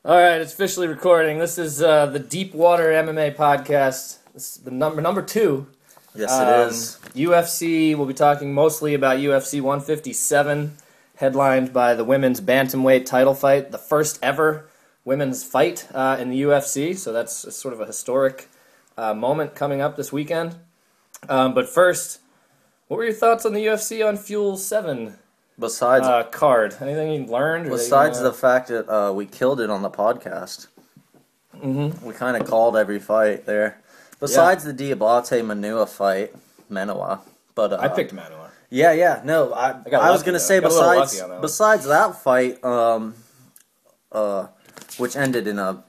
All right, it's officially recording. This is the DeepWaterMMA Podcast. This is the number 2. Yes, it is. UFC, we'll be talking mostly about UFC 157, headlined by the women's bantamweight title fight, the first ever women's fight in the UFC, so that's sort of a historic moment coming up this weekend. But first, what were your thoughts on the UFC on Fuel 7? Besides card, anything you learned? Besides the fact that we killed it on the podcast, we kind of called every fight there. Besides the Diabate-Manua fight, but I picked Manua. Yeah. No, I was gonna say besides that fight, which ended in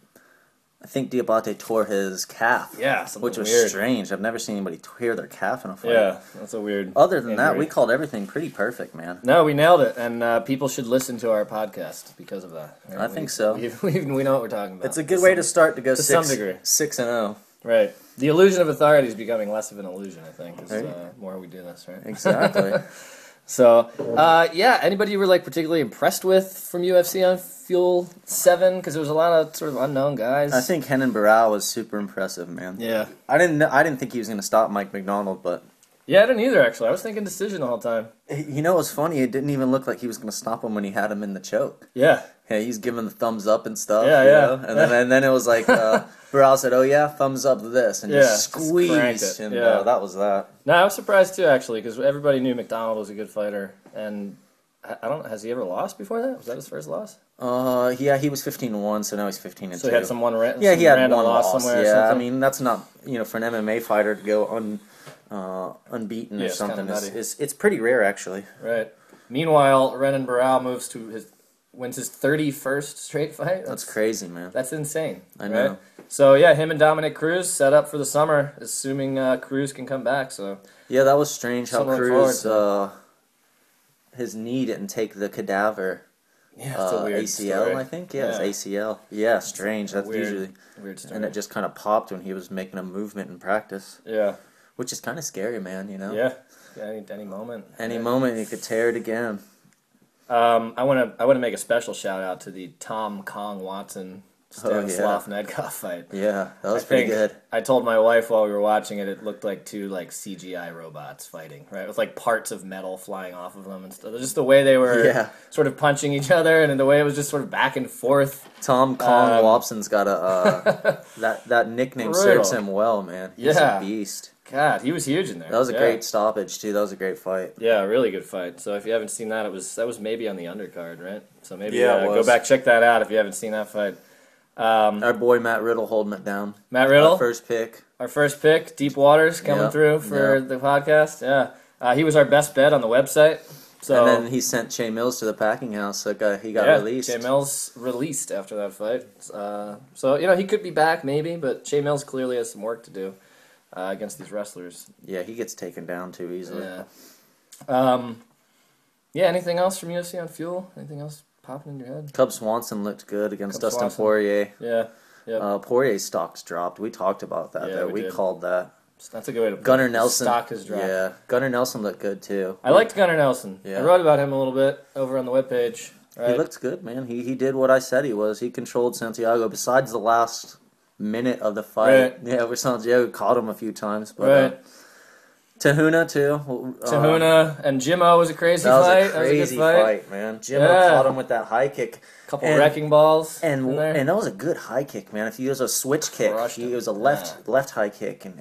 I think Diabate tore his calf. Yeah, which was weird. Strange. I've never seen anybody tear their calf in a fight. Yeah, that's a weird. Other than that, we called everything pretty perfect, man. No, we nailed it, and people should listen to our podcast because of that. Right? I think so. We know what we're talking about. It's a good way to start to go to some degree. 6-0. Right. The illusion of authority is becoming less of an illusion, I think, as more we do this, right? Exactly. So, anybody you were particularly impressed with from UFC on Fuel 7? Because there was a lot of sort of unknown guys. I think Kennard and Cale was super impressive, man. Yeah. I didn't think he was going to stop Mike McDonald, but... Yeah, I didn't either, actually. I was thinking decision the whole time. You know what's funny? It didn't even look like he was going to stop him when he had him in the choke. Yeah. Yeah, he's giving the thumbs up and stuff. Yeah. And then it was like, Barral said, "Oh yeah, thumbs up this," and just squeezed, and that was that. No, I was surprised too, actually, because everybody knew McDonald was a good fighter, and I don't. Has he ever lost before that? Was that his first loss? Yeah, he was 15-1, so now he's 15-2. So he had some random loss somewhere. Yeah, or something? I mean that's not for an MMA fighter to go unbeaten or something. It's pretty rare, actually. Right. Meanwhile, Renan Barral wins his 31st straight fight. That's crazy, man. That's insane. I know. Right? So, him and Dominic Cruz set up for the summer, assuming Cruz can come back. So yeah, that was strange how Cruz, his knee didn't take the cadaver. Yeah, it's a weird ACL, story. I think. Yeah, it's ACL. Yeah, strange. That's weird story. And it just kind of popped when he was making a movement in practice. Yeah. Which is kind of scary, man, Yeah, any moment. Any moment, you could tear it again. I want to make a special shout out to the Tom Kong Watson Stanislav Nedkov fight. Yeah, that was pretty good. I told my wife while we were watching it looked like two CGI robots fighting, right? With parts of metal flying off of them and stuff. Just the way they were sort of punching each other, and the way it was just sort of back and forth. Tom Kong Watson's got a that nickname serves him well, man. He's a beast. God, he was huge in there. That was a great stoppage too. That was a great fight. Yeah, a really good fight. So if you haven't seen that, that was maybe on the undercard, right? So maybe go back, check that out if you haven't seen that fight. Our boy Matt Riddle holding it down. Matt Riddle, our first pick. Deep Waters coming through for the podcast. Yeah, he was our best bet on the website. So and then he sent Che Mills to the packing house. So he got released. Che Mills released after that fight. So he could be back maybe, but Che Mills clearly has some work to do against these wrestlers. Yeah, he gets taken down too easily. Yeah. Anything else from UFC on Fuel? Anything else popping in your head? Cub Swanson looked good against Dustin Poirier. Yeah. Poirier's stocks dropped. We talked about that. Yeah, we called that. That's a good way to put it. Gunnar Nelson. Stock has dropped. Yeah, Gunnar Nelson looked good too. I liked Gunnar Nelson. Yeah. I wrote about him a little bit over on the webpage. Right? He looked good, man. He did what I said he was. He controlled Santiago. Besides the last minute of the fight, where Santiago caught him a few times, but Tahuna too. Tahuna and Jimmo was a crazy fight. That was a crazy fight, man. Jimmo caught him with that high kick. Couple wrecking balls and that was a good high kick, man. If he was a switch kick, it was a left high kick, and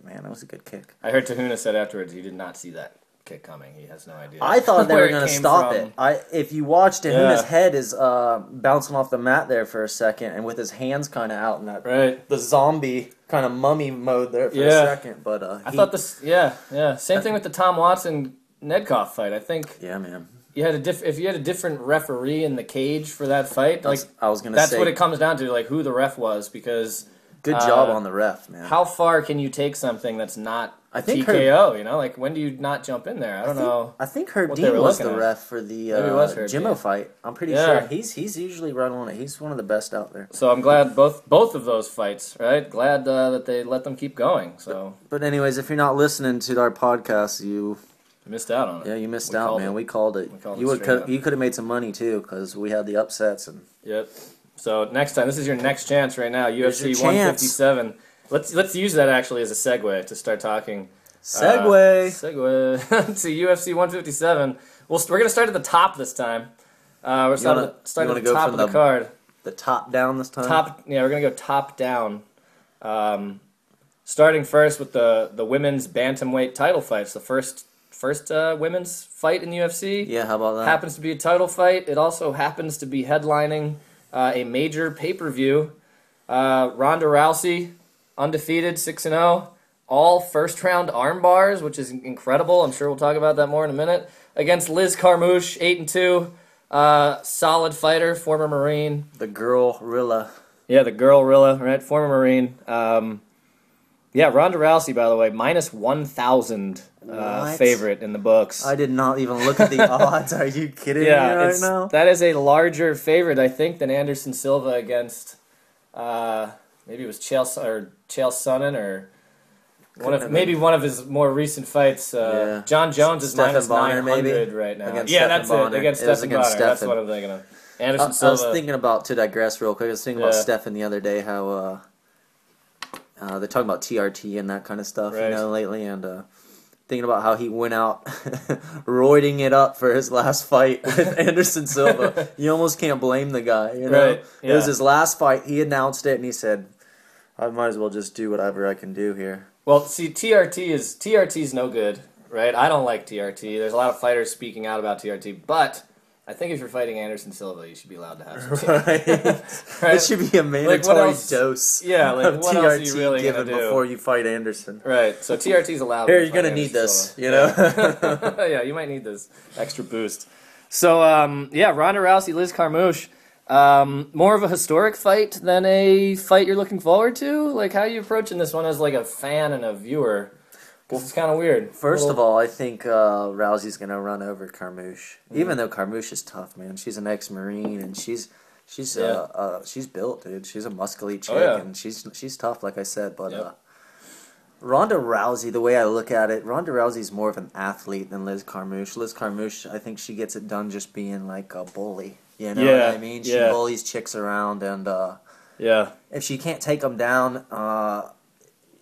man, that was a good kick. I heard Tahuna said afterwards he did not see that kick coming. He has no idea. I thought they were going to stop it. If you watch Tahuna's head is bouncing off the mat there for a second, and with his hands kind of out in that the zombie kind of mummy mode there for a second. But I thought this, same thing with the Tom Watson Nedkov fight. I think man. If you had a different referee in the cage for that fight, I was gonna say, that's what it comes down to, who the ref was, because good job on the ref, man. How far can you take something that's not TKO? When do you not jump in there? I don't know. I think Herb Dean was the ref for the Jimmo fight. I'm pretty sure he's usually right on it. He's one of the best out there. So I'm glad both of those fights, right? Glad that they let them keep going. So, but anyways, if you're not listening to our podcast, you missed out on it. Yeah, you missed out, man. We called it. You could have made some money too, because we had the upsets and. Yep. So next time, this is your next chance right now. UFC 157. Let's use that actually as a segue to start talking. Segue to UFC 157. We're going to start at the top this time. We're starting at the top of the card. The top down this time? We're going to go top down. Starting first with the women's bantamweight title fights. The first women's fight in the UFC. Yeah, how about that? Happens to be a title fight. It also happens to be headlining a major pay-per-view. Rhonda Rousey, undefeated, 6-0. All first-round arm bars, which is incredible. I'm sure we'll talk about that more in a minute. Against Liz Carmouche, 8-2. Solid fighter, former Marine. The girl Rilla. Yeah, the girl Rilla, right? Former Marine. Yeah, Rhonda Rousey, by the way, minus 1,000 favorite in the books. I did not even look at the odds. Are you kidding me right now? That is a larger favorite, I think, than Anderson Silva against maybe it was Chael Sonnen or one of his more recent fights. John Jones is minus 900 right now. That's it. Against Stephen Bonner. That's what I'm thinking of. Anderson Silva. I was thinking about, to digress real quick, I was thinking about Stephen the other day, how they're talking about TRT and that kind of stuff, lately, and thinking about how he went out roiding it up for his last fight with Anderson Silva. You almost can't blame the guy, you know? Right. Yeah. It was his last fight. He announced it, and he said, I might as well just do whatever I can do here. Well, see, TRT's no good, right? I don't like TRT. There's a lot of fighters speaking out about TRT, but I think if you're fighting Anderson Silva, you should be allowed to have some TRT. Right? It should be a mandatory dose of what else are you really given before you fight Anderson. Right, so TRT's allowed. Here, you're going to need this, you know? Yeah, you might need this extra boost. So, Rhonda Rousey, Liz Carmouche. More of a historic fight than a fight you're looking forward to? Like, how are you approaching this one as like a fan and a viewer? Because it's kind of weird. First of all, I think Rousey's going to run over Carmouche. Even though Carmouche is tough, man. She's an ex-Marine, and she's built, dude. She's a muscly chick, and she's tough, like I said. But Rhonda Rousey, the way I look at it, Rhonda Rousey's more of an athlete than Liz Carmouche. Liz Carmouche, I think she gets it done just being like a bully. You know what I mean? She bullies chicks around, and if she can't take them down,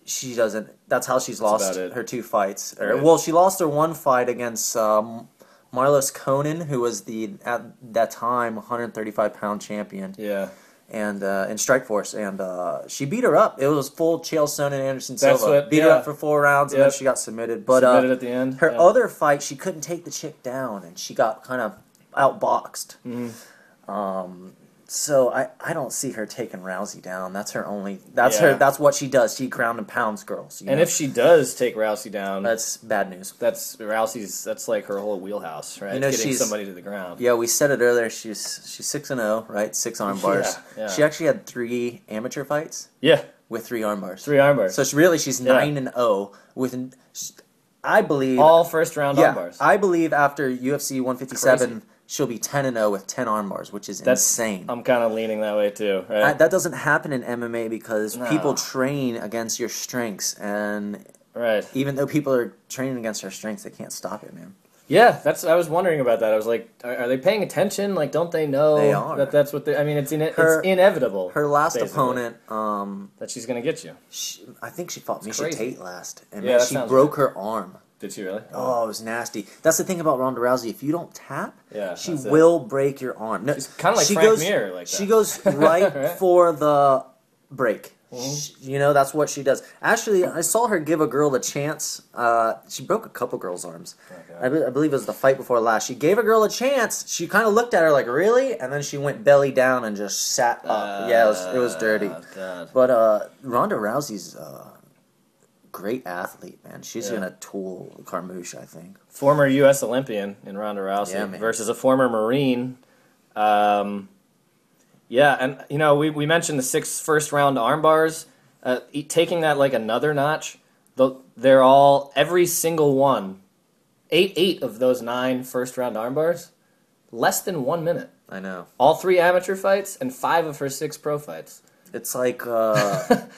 she doesn't. That's how she's lost her two fights. Right. Well, she lost her one fight against Marlos Conan, who was at that time 135-pound champion. Yeah. And in Strikeforce, and she beat her up. It was full Chael Sonnen and Anderson Silva. Beat her up for 4 rounds, and then she got submitted. But submitted at the end. Her other fight, she couldn't take the chick down, and she got kind of outboxed. Mm-hmm. So I don't see her taking Rousey down. That's her only. That's her. That's what she does. She ground and pounds girls. And if she does take Rousey down, that's bad news. That's Rousey's. That's like her whole wheelhouse, right? Getting somebody to the ground. Yeah, we said it earlier. She's 6-0, right? 6 arm bars. Yeah. She actually had 3 amateur fights. Yeah. With 3 arm bars. 3 arm bars. So she's 9-0 with. I believe all first round arm bars. I believe after UFC 157. Crazy. She'll be 10-0 with 10 arm bars, which is insane. I'm kind of leaning that way too. Right? That doesn't happen in MMA because people train against your strengths, and even though people are training against their strengths, they can't stop it, man. Yeah, I was wondering about that. I was like, are they paying attention? Like, don't they know they are. That's what they? I mean, it's inevitable. Her last opponent, that she's gonna get you. I think she fought Misha Tate last, and she broke her arm. Did she really? Oh, it was nasty. That's the thing about Rhonda Rousey. If you don't tap, she will break your arm. No, she's kind of like Frank Mir, like that. She goes right for the break. Mm-hmm. That's what she does. Actually, I saw her give a girl a chance. She broke a couple girls' arms. Okay. I believe it was the fight before last. She gave a girl a chance. She kind of looked at her like, really? And then she went belly down and just sat up. It was dirty. God. But Rhonda Rousey's... great athlete, man. She's gonna tool Carmouche, I think. Former U.S. Olympian in Rhonda Rousey versus a former Marine. And we mentioned the 6 first round arm bars. Taking that like another notch, they're all every single one, 8 of those 9 first round arm bars, less than 1 minute. I know. All 3 amateur fights and 5 of her 6 pro fights. It's like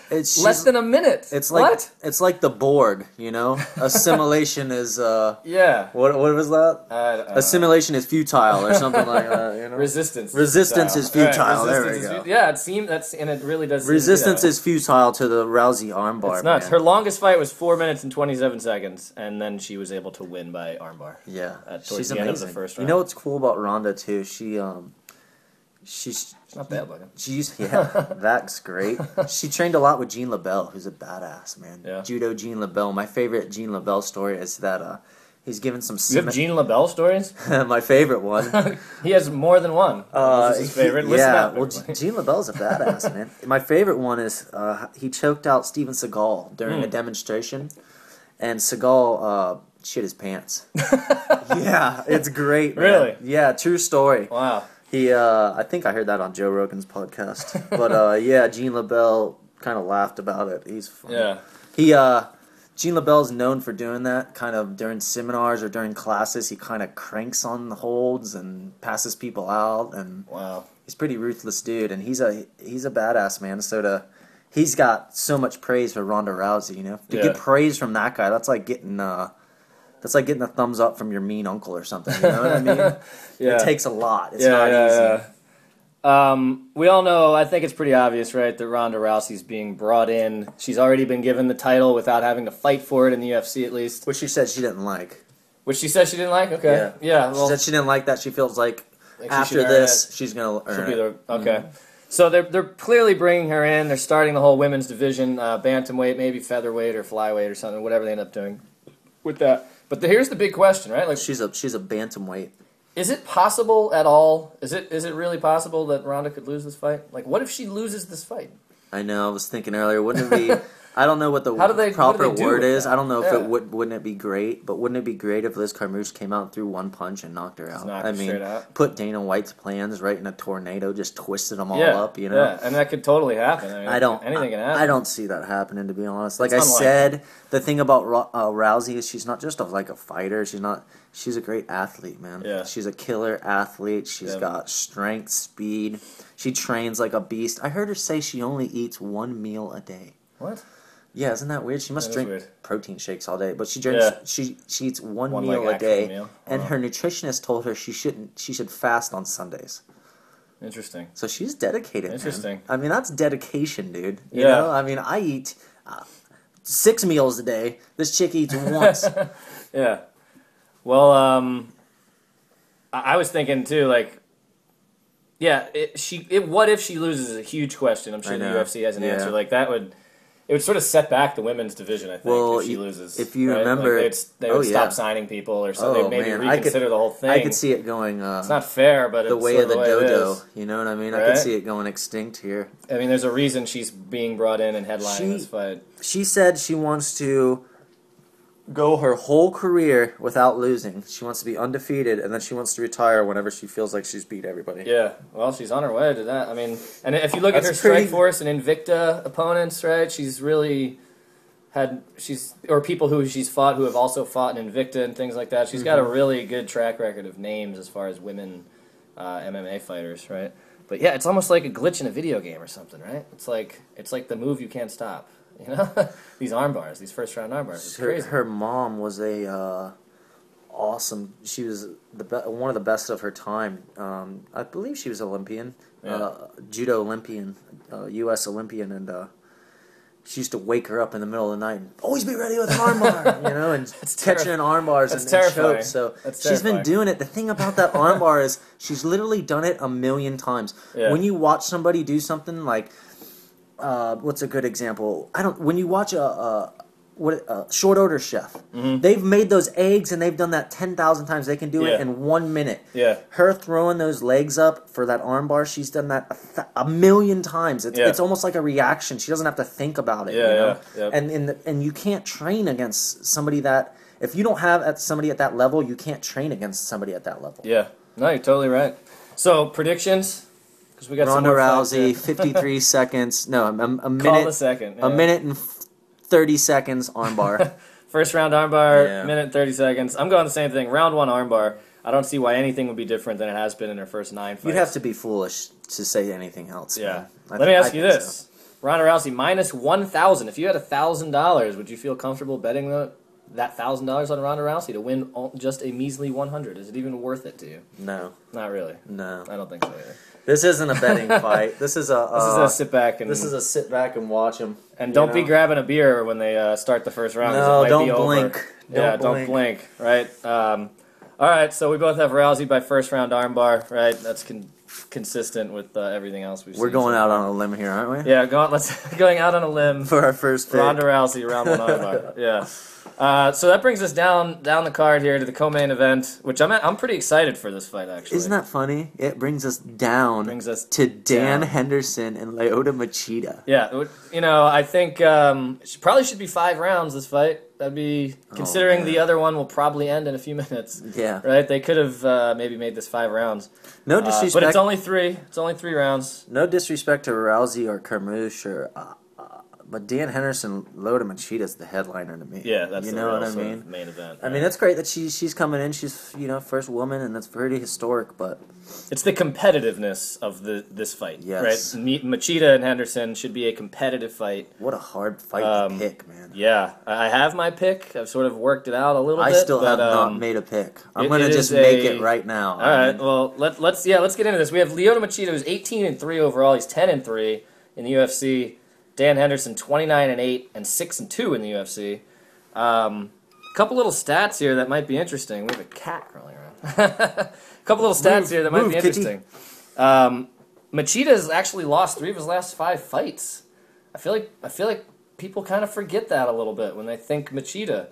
it's less than a minute. It's like what? It's like the Borg, you know. Assimilation is yeah. What was that? Assimilation is futile or something like that. You know? Resistance is futile. Right. There we go. Yeah, and it really does. Resistance is futile to the Rousey armbar. It's nuts. Man. Her longest fight was 4 minutes and 27 seconds, and then she was able to win by armbar. Yeah, towards the end of the first round. You know what's cool about Rhonda too? She's not bad looking. That's great. She trained a lot with Gene LaBelle, who's a badass, man. Yeah. Judo Gene LaBelle. My favorite Gene LaBelle story is that he's given some. You have Gene LaBelle stories? My favorite one. He has more than one. This is his favorite. Gene LaBelle's a badass, man. My favorite one is he choked out Steven Seagal during a demonstration, and Seagal shit his pants. Yeah, it's great. Man. Really? Yeah, true story. Wow. He, I think I heard that on Joe Rogan's podcast. But, yeah, Gene LaBelle kind of laughed about it. He's funny. Yeah. Gene LaBelle's known for doing that, kind of during seminars or during classes. He kind of cranks on the holds and passes people out. And wow. He's a pretty ruthless dude, and he's a badass, man. So he's got so much praise for Rhonda Rousey, you know? To get praise from that guy, that's like getting a thumbs up from your mean uncle or something. You know what I mean? It takes a lot. It's not easy. We all know, I think it's pretty obvious, right, that Rhonda Rousey's being brought in. She's already been given the title without having to fight for it in the UFC, at least. Which she said she didn't like. Which she said she didn't like? Okay. Yeah. Well, she said she didn't like that. She feels like after this, she's going to earn it. Okay. Mm-hmm. So they're clearly bringing her in. They're starting the whole women's division, bantamweight, maybe featherweight or flyweight or something, whatever they end up doing with that. But here's the big question, right? Like she's a bantamweight. Is it possible at all? Is it really possible that Rhonda could lose this fight? Like, what if she loses this fight? I know. I was thinking earlier, wouldn't it be? I don't know what the proper word is. I don't know if it wouldn't it be great, but wouldn't it be great if Liz Carmouche came out and threw one punch and knocked her out? I mean, put Dana White's plans right in a tornado, just twisted them all up, you know? Yeah, and that could totally happen. I mean, anything can happen. I don't see that happening, to be honest. Like I said, the thing about Rousey is she's not just like a fighter. She's a great athlete, man. Yeah. She's a killer athlete. She's got strength, speed. She trains like a beast. I heard her say she only eats one meal a day. What? Yeah, isn't that weird? She must drink protein shakes all day, but she drinks. She eats one meal a day, and her nutritionist told her she should fast on Sundays. Interesting. So she's dedicated. Interesting. Man. I mean, that's dedication, dude. You know, I mean, I eat 6 meals a day. This chick eats once. Yeah. Well, I was thinking too, like, yeah, what if she loses is a huge question. I'm sure the UFC has an answer. Like it would sort of set back the women's division, I think, if she loses. If you remember... Like they would stop signing people or something. They'd maybe reconsider the whole thing. I could see it going... it's not fair, but the it's way sort of the dodo. You know what I mean? Right? I could see it going extinct here. I mean, there's a reason she's being brought in and headlining this fight. She said she wants to go her whole career without losing. She wants to be undefeated, and then she wants to retire whenever she feels like she's beat everybody. Yeah, well, she's on her way to that. I mean, and if you look at her Strikeforce and Invicta opponents, right, she's really... or people who she's fought who have also fought in Invicta and things like that. She's got a really good track record of names as far as women MMA fighters, right? But yeah, it's almost like a glitch in a video game or something, right? It's like the move you can't stop. You know, these arm bars, these first round arm bars. It's crazy. Her mom was awesome. She was one of the best of her time. I believe she was Olympian, judo Olympian, U.S. Olympian, and she used to wake her up in the middle of the night and always be ready with an armbar, you know, and catching an armbars and choke. So she's been doing it. The thing about that armbar is she's literally done it 1,000,000 times. Yeah. When you watch somebody do something like, what's a good example? When you watch a short order chef, they've made those eggs and they've done that 10,000 times. They can do it in 1 minute. Yeah. Her throwing those legs up for that armbar, she's done that 1,000,000 times. It's almost like a reaction. She doesn't have to think about it. You know? And you can't train against somebody that, if you don't have somebody at that level, you can't train against somebody at that level. Yeah. No, you're totally right. So predictions. We got Rhonda Rousey, 53 seconds. No, a minute. Call the second. Yeah. A minute and 30 seconds armbar. First round armbar, minute and 30 seconds. I'm going the same thing. Round one armbar. I don't see why anything would be different than it has been in her first 9 fights. You'd have to be foolish to say anything else. Yeah. Let me ask you this. So. Ronda Rousey, minus 1,000. If you had $1,000, would you feel comfortable betting that $1,000 on Ronda Rousey to win just a measly 100? Is it even worth it to you? No. Not really? No. I don't think so either. This isn't a betting fight. This is a sit back and... This is a sit back and watch them. And don't be grabbing a beer when they start the first round. No, it might don't be blink. Over. Don't blink, right? All right, so we both have Rousey by first round armbar, right? That's consistent with everything else we've seen. We're going out on a limb here, aren't we? Yeah, going out on a limb for our first pick. Ronda Rousey, round 1 armbar. Yeah. So that brings us down the card here to the co-main event, which I'm pretty excited for this fight, actually. Isn't that funny? It brings us down to Dan Henderson and Lyoto Machida. Yeah, I think it probably should be 5 rounds, this fight. That'd be, considering the other one will probably end in a few minutes. Yeah. Right? They could have maybe made this 5 rounds. No disrespect. But it's only 3. It's only 3 rounds. No disrespect to Rousey or Carmouche but Dan Henderson, Lyoto Machida is the headliner to me. Yeah, that's what I mean. Main event. I mean, it's great that she's coming in. She's first woman, and that's pretty historic. But it's the competitiveness of this fight. Yes. Right. Machida and Henderson should be a competitive fight. What a hard fight to pick, man. Yeah, I have my pick. I've sort of worked it out a little bit. I still have not made a pick. I'm going to just make it right now. All right. Well, let's get into this. We have Lyoto Machida, who's 18-3 overall. He's 10-3 in the UFC. Dan Henderson, 29-8 and 6-2 in the UFC. Couple little stats here that might be interesting. We have a cat crawling around. Couple little stats here that might be interesting. Machida has actually lost 3 of his last 5 fights. I feel like people kind of forget that a little bit when they think Machida.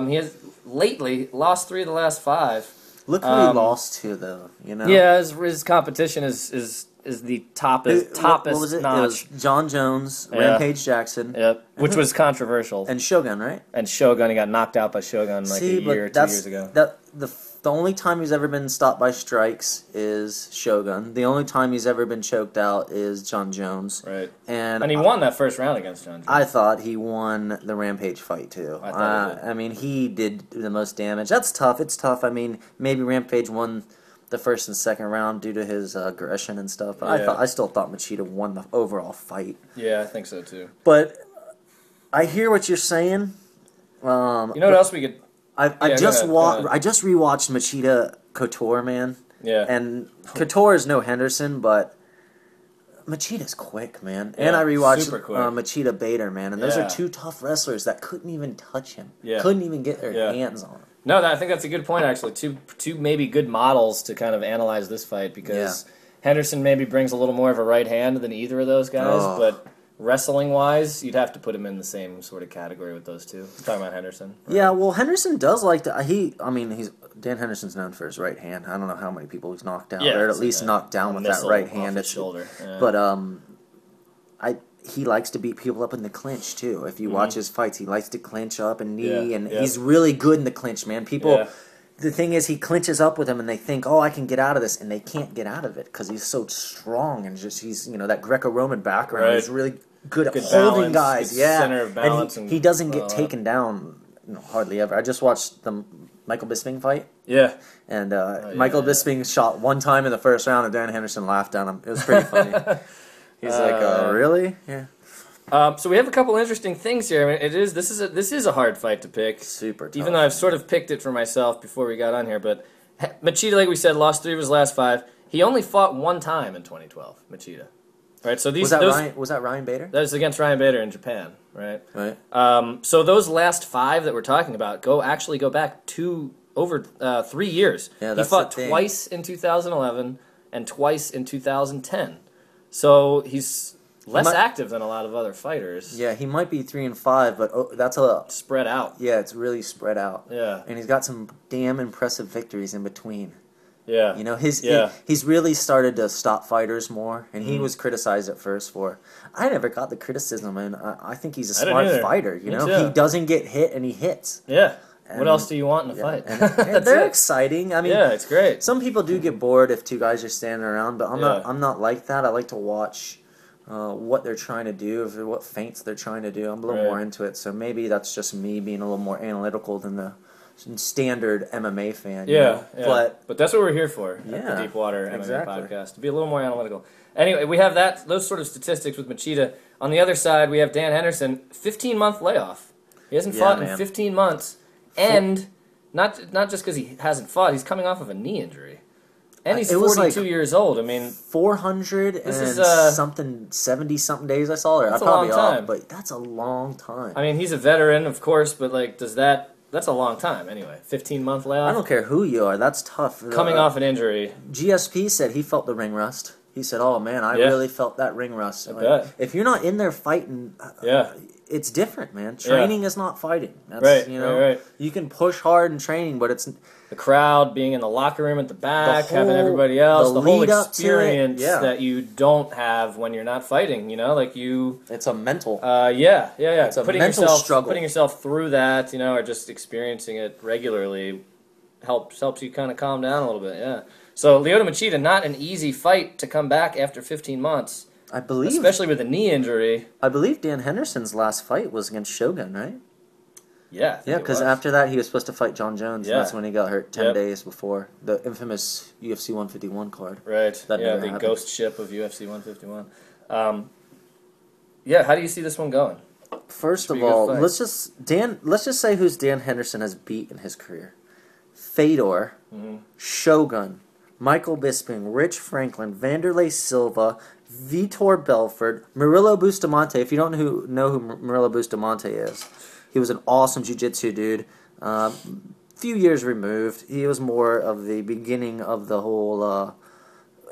He has lately lost 3 of the last 5. Look who he lost to, though. Yeah, his competition is the toppest what was it? notch. It was John Jones, Rampage Jackson. Yep, which was controversial. And Shogun, right? And Shogun, he got knocked out by Shogun a year or 2 years ago. The only time he's ever been stopped by strikes is Shogun. The only time he's ever been choked out is John Jones. Right. And he won that first round against John Jones. I thought he won the Rampage fight, too. I thought he did. I mean, he did the most damage. That's tough. It's tough. I mean, maybe Rampage won the first and second round due to his aggression and stuff. But I still thought Machida won the overall fight. Yeah, I think so, too. But I hear what you're saying. You know what else we could... I just rewatched Machida Couture, man. Yeah. And Couture is no Henderson, but Machida's quick, man. Yeah, and I rewatched Machida Bader, man. And those are 2 tough wrestlers that couldn't even touch him. Yeah. Couldn't even get their hands on him. No, I think that's a good point, actually. Two maybe good models to kind of analyze this fight, because Henderson maybe brings a little more of a right hand than either of those guys, but wrestling-wise, you'd have to put him in the same sort of category with those two. I'm talking about Henderson. Right? Yeah, well, Henderson does like to... Dan Henderson's known for his right hand. I don't know how many people he's knocked out, or at least knocked down with that right hand. His shoulder. Yeah. But he likes to beat people up in the clinch, too. If you watch his fights, he likes to clinch up and knee, and he's really good in the clinch, man. People... Yeah. The thing is, he clinches up with him, and they think, "Oh, I can get out of this," and they can't get out of it because he's so strong and he's that Greco-Roman background. Right. He's really good at holding balance, guys. Yeah, center of balance, and he doesn't get taken down, hardly ever. I just watched the Michael Bisping fight. Yeah, and Michael Bisping shot one time in the first round, and Dan Henderson laughed at him. It was pretty funny. He's like, "Really?" Yeah. So we have a couple interesting things here. I mean, this is a hard fight to pick. Super tough. Even though I've sort of picked it for myself before we got on here, but Machida, like we said, lost 3 of his last 5. He only fought 1 time in 2012. Machida, right? So was that Ryan Bader? That was against Ryan Bader in Japan, right? Right. So those last 5 that we're talking about go back over 3 years. Yeah, he fought twice in 2011 and twice in 2010. So he's less active than a lot of other fighters. Yeah, he might be 3-5, but that's a spread out. Yeah, it's really spread out. Yeah, and he's got some damn impressive victories in between. Yeah, he's really started to stop fighters more, and he was criticized at first for. I never got the criticism, and I think he's a smart fighter. He doesn't get hit, and he hits. Yeah. What else do you want in a fight? And they're exciting. I mean, yeah, it's great. Some people do get bored if 2 guys are standing around, but I'm not like that. I like to watch what they're trying to do, what feints they're trying to do. I'm a little more into it, so maybe that's just me being a little more analytical than the standard MMA fan. Yeah, But that's what we're here for at the DeepWaterMMA Podcast, to be a little more analytical. Anyway, we have those sort of statistics with Machida. On the other side, we have Dan Henderson, 15-month layoff. He hasn't fought in 15 months, and not just because he hasn't fought, he's coming off of a knee injury. And he's 42 years old. I mean, 400 and something, 70-something days I saw there. That's a long time. But that's a long time. I mean, he's a veteran, of course, but like, that's a long time anyway. 15-month layoff. I don't care who you are. That's tough. Coming off an injury. GSP said he felt the ring rust. He said, "Oh man, I really felt that ring rust." I bet. If you're not in there fighting, it's different, man. Training is not fighting. That's, right. Right. You can push hard in training, but it's the crowd, being in the locker room at the back, having everybody else, the whole experience that you don't have when you're not fighting. It's a mental. It's a mental struggle. Putting yourself through that, or just experiencing it regularly helps you kind of calm down a little bit. Yeah. So Lyoto Machida, not an easy fight to come back after 15 months. I believe, especially with a knee injury. I believe Dan Henderson's last fight was against Shogun, right? Yeah. Yeah, because after that he was supposed to fight John Jones. And that's when he got hurt 10 days before the infamous UFC 151 card. Right. The ghost ship of UFC 151. How do you see this one going? First of all, let's just say who's Dan Henderson has beat in his career: Fedor, Shogun, Michael Bisping, Rich Franklin, Vanderlei Silva, Vitor Belfort, Murillo Bustamante. If you don't know who Murillo Bustamante is, he was an awesome jiu-jitsu dude. Few years removed. He was more of the beginning of the whole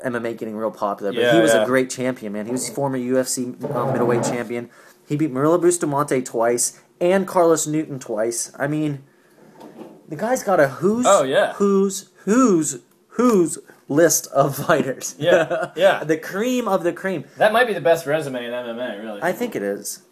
MMA getting real popular. But he was a great champion, man. He was former UFC middleweight champion. He beat Murillo Bustamante twice and Carlos Newton twice. I mean, the guy's got a who's list of fighters. Yeah. The cream of the cream. That might be the best resume in MMA, really. I think it is.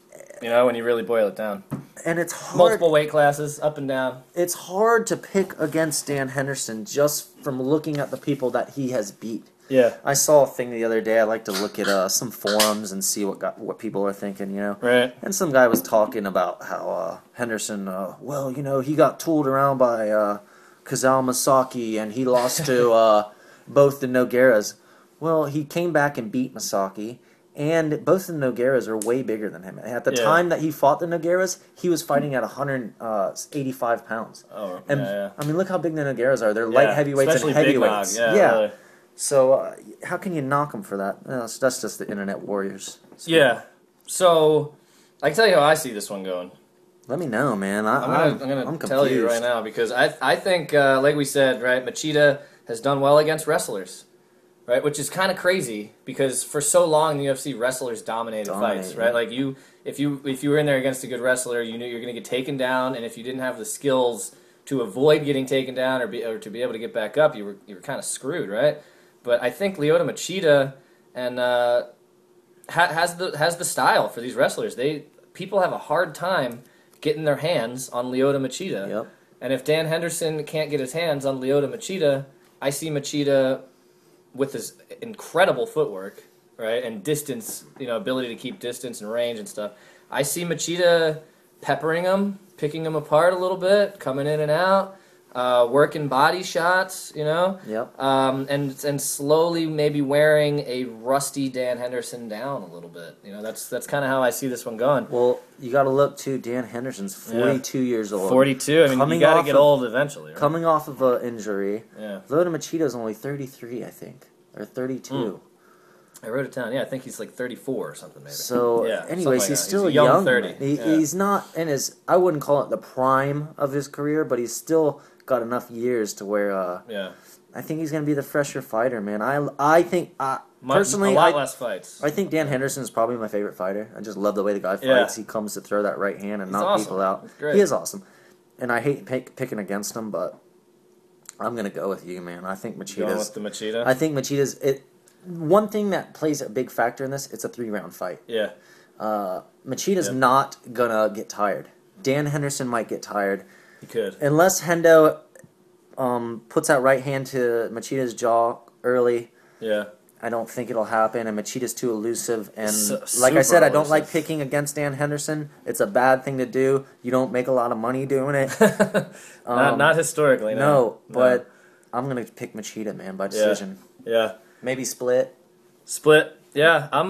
When you really boil it down. And it's hard. Multiple weight classes, up and down. It's hard to pick against Dan Henderson just from looking at the people that he has beat. Yeah. I saw a thing the other day. I like to look at some forums and see what people are thinking, Right. And some guy was talking about how Henderson, he got tooled around by Kazal Masaki and he lost to both the Nogueiras. Well, he came back and beat Masaki, and both the Nogueiras are way bigger than him. At the time that he fought the Nogueiras, he was fighting at 185 pounds. Oh, and I mean, look how big the Nogueiras are. They're light heavyweights especially and heavyweights. Big Nog. Really. So how can you knock them for that? That's just the internet warriors. Yeah. So I can tell you how I see this one going. Let me know, man. I'm going to tell you right now because I think, like we said, right, Machida has done well against wrestlers, right? Which is kind of crazy because for so long in the UFC, wrestlers dominated fights, right? Like if you were in there against a good wrestler, you knew you're going to get taken down, and if you didn't have the skills to avoid getting taken down or to be able to get back up, you were kind of screwed, right? But I think Lyoto Machida and has the style for these wrestlers. People have a hard time getting their hands on Lyoto Machida. Yep. And if Dan Henderson can't get his hands on Lyoto Machida, I see Machida with his incredible footwork, right, and distance, ability to keep distance and range and stuff. I see Machida peppering him, picking him apart a little bit, coming in and out. Working body shots, Yep. And slowly maybe wearing a rusty Dan Henderson down a little bit. That's kind of how I see this one going. Well, you got to look too. Dan Henderson's 42 years old. 42. I mean, you got to get old eventually. Right? Coming off of an injury. Yeah. Lyoto Machida's only 33, I think, or 32. I wrote it down. Yeah, I think he's like 34 or something maybe. So, anyways, he's still he's young. 30. He's not in his. I wouldn't call it the prime of his career, but he's still got enough years to where I think he's going to be the fresher fighter, man. I think personally a lot less fights. I think Dan Henderson is probably my favorite fighter. I just love the way the guy fights. He comes to throw that right hand and knock people out. He is awesome. And I hate picking against him, but I'm going to go with you, man. I think Machida's going with the Machida. I think Machida's one thing that plays a big factor in this, it's a 3-round fight. Yeah. Machida's not going to get tired. Dan Henderson might get tired. He could. Unless Hendo puts that right hand to Machida's jaw early. Yeah. I don't think it'll happen, and Machida's too elusive. And Like I said, I don't like picking against Dan Henderson. It's a bad thing to do. You don't make a lot of money doing it. Not historically, no. But I'm going to pick Machida, man, by decision. Yeah. Maybe split. Yeah. I'm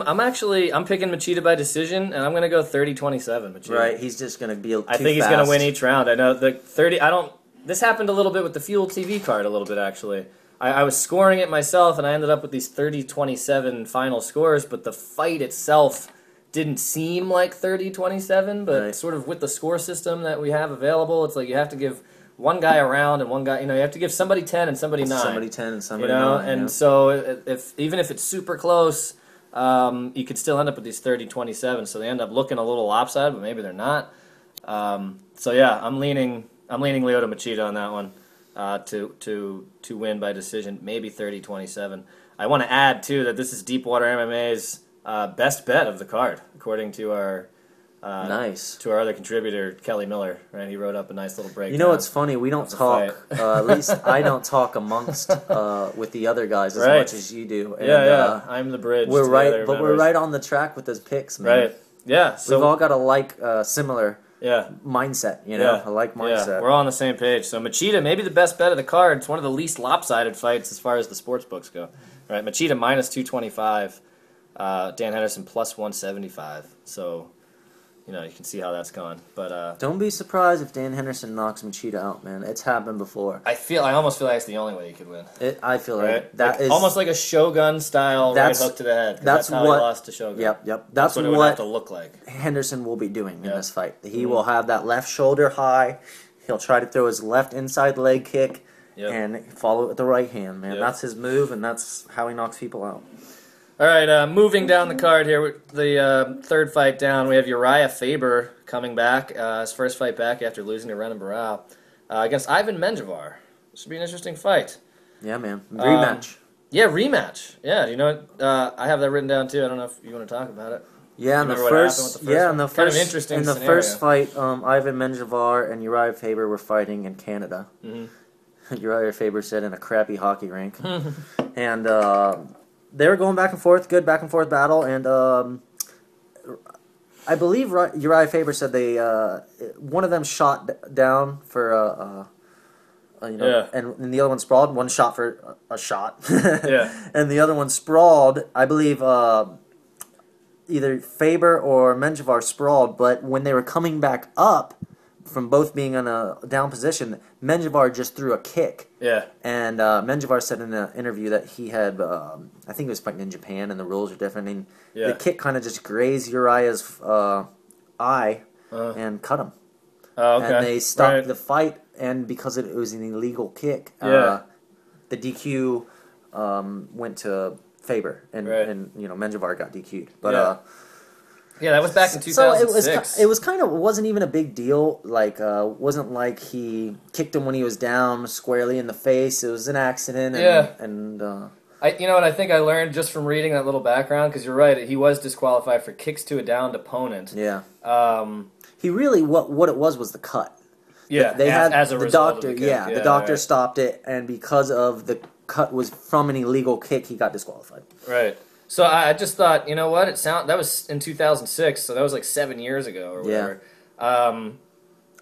picking Machida by decision, and I'm going to go 30-27 Machida. Right, he's just going to be too I think he's going to win each round. I know this happened a little bit with the Fuel TV card a little bit, actually. I was scoring it myself, and I ended up with these 30-27 final scores, but the fight itself didn't seem like 30-27, but sort of with the score system that we have available, it's like you have to give one guy a round and one guy, you have to give somebody 10 and somebody 9. Somebody 10 and somebody 9. And so even if it's super close, you could still end up with these 30-27, so they end up looking a little lopsided, but maybe they're not. So yeah, I'm leaning Lyoto Machida on that one. To win by decision, maybe 30-27. I want to add, too, that this is Deepwater MMA's best bet of the card, according to our other contributor, Kelly Miller. Right, he wrote up a nice little breakdown. You know what's funny? We don't talk, at least I don't talk amongst with the other guys as much as you do. And, I'm the bridge. We're right, but we're right on the track with those picks, man. Right, yeah. So we've all got a similar mindset, a like mindset. Yeah, we're all on the same page. So Machida, maybe the best bet of the card. It's one of the least lopsided fights as far as the sports books go. Right, Machida minus 225, Dan Henderson plus 175. So, you can see how that's gone. But don't be surprised if Dan Henderson knocks Machida out, man. It's happened before. I almost feel like it's the only way he could win. I feel like that is almost like a Shogun style right hook to the head. That's how he lost to Shogun. Yep. That's what it would have to look like. Henderson will be doing in this fight. He will have that left shoulder high. He'll try to throw his left inside leg kick and follow it with the right hand, man. That's his move, and that's how he knocks people out. All right, moving down the card here, the third fight down, we have Uriah Faber coming back, his first fight back after losing to Renan Barao, against Ivan Menjivar. This should be an interesting fight. Yeah, man. Rematch. Rematch. Yeah, do you know what? I have that written down too. I don't know if you want to talk about it. Yeah, in the first fight, Ivan Menjivar and Uriah Faber were fighting in Canada. Mm-hmm. Uriah Faber said in a crappy hockey rink, and they were going back and forth, good back and forth battle, and I believe Uriah Faber said one of them shot down for and the other one sprawled. One shot for a shot, and the other one sprawled. I believe either Faber or Menjivar sprawled, but when they were coming back up from both being in a down position, Menjivar just threw a kick. Yeah. And Menjivar said in an interview that he had, I think he was fighting in Japan, and the rules are different. And the kick kind of just grazed Uriah's eye and cut him. Oh, okay. And they stopped the fight, and because it was an illegal kick, the DQ went to Faber, and Menjivar got DQ'd. But that was back in 2006. So it wasn't even a big deal. Like, wasn't like he kicked him when he was down squarely in the face. It was an accident. I think I learned just from reading that little background, because you're right, he was disqualified for kicks to a downed opponent. Yeah. He really, what it was the cut. Yeah, they had as a the result doctor. Of the kick. The doctor stopped it, and because of the cut was from an illegal kick, he got disqualified. Right. So I just thought, you know what? That was in 2006, so that was like 7 years ago or whatever.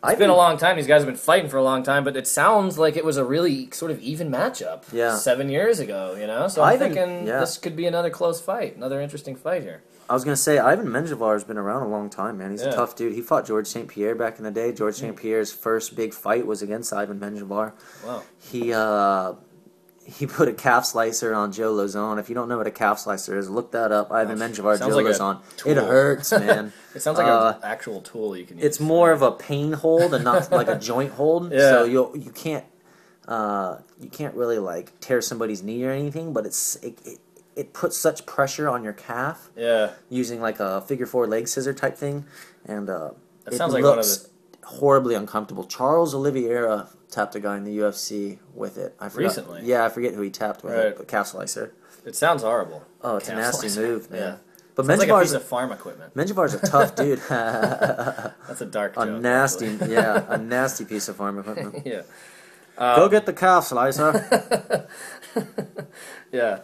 It's been a long time. These guys have been fighting for a long time, but it sounds like it was a really sort of even matchup 7 years ago, So I'm thinking this could be another close fight, another interesting fight here. I was going to say, Ivan Menjivar has been around a long time, man. He's a tough dude. He fought George St. Pierre back in the day. George St. Pierre's first big fight was against Ivan Menjivar. Wow. He put a calf slicer on Joe Lozon. If you don't know what a calf slicer is, look that up. Ivan Menjivar, Joe Lozon. It hurts, man. It sounds like an actual tool you can use. It's more of a pain hold and not like a joint hold. So you can't really like tear somebody's knee or anything, but it puts such pressure on your calf. Yeah. Using like a figure four leg scissor type thing, and it sounds like one of the horribly uncomfortable. Charles Oliveira tapped a guy in the UFC with it. I forgot. Recently? Yeah, I forget who he tapped with it, but calf slicer. It sounds horrible. Oh, it's a nasty move, man. Yeah. But Menjivar's like a piece of farm equipment. Menjivar's a tough dude. That's a dark joke. A nasty piece of farm equipment. Yeah. Go get the calf slicer. Yeah.